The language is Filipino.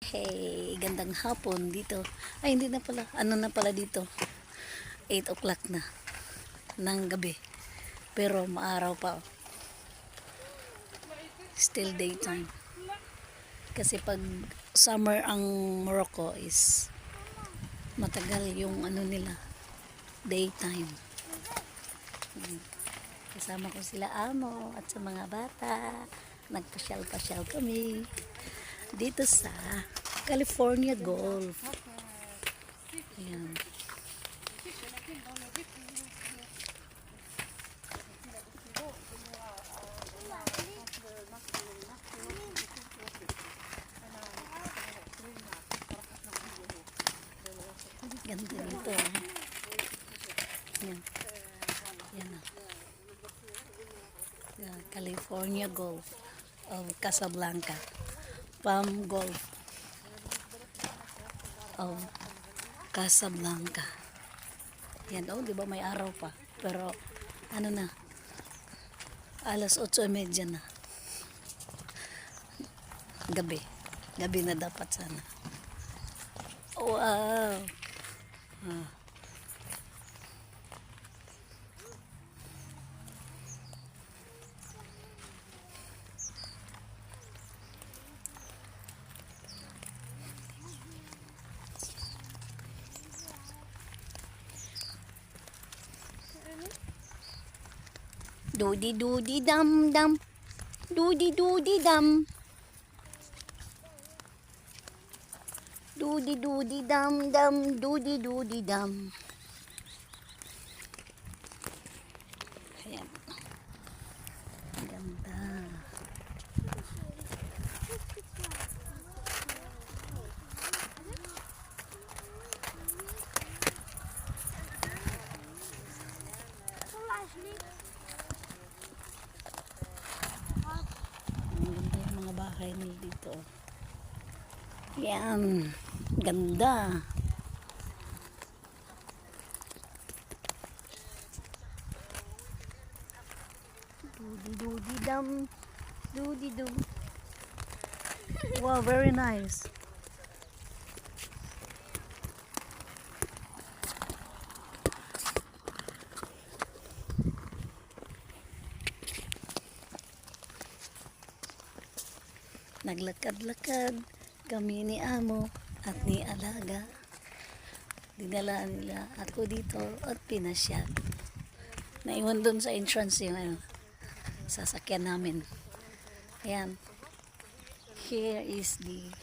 Hey, gandang hapon dito. Ay, hindi na pala. Ano na pala dito? 8 o'clock na ng gabi. Pero maaraw pa. Still daytime. Kasi pag summer ang Morocco is matagal yung ano nila. Daytime. Kasama ko sila amo at sa mga bata. Nagpasyal-pasyal kami dito sa California Golf. Ayan. Ganda dito. Ayan. Ayan. California Golf of Casablanca. Palm Golf of Casablanca. Yan, oh, di ba may araw pa? Pero, ano na, alas 8:30 na. Gabi. Gabi na dapat sana. Wow! Ah. Doody doody dum dum. Doody doody dum. Doody doody dum dum. Doody doody dum. Ayan. Ganda. Ganda yung mga bahay nila dito. Yan. Ganda. Doody doody dum. Doody doo. Wow, very nice. Naglakad-lakad kami ni amo at ni alaga. Dinala nila ako dito at pinasyal. Naiwan doon sa entrance yung ano, sasakyan namin. Ayan. Here is the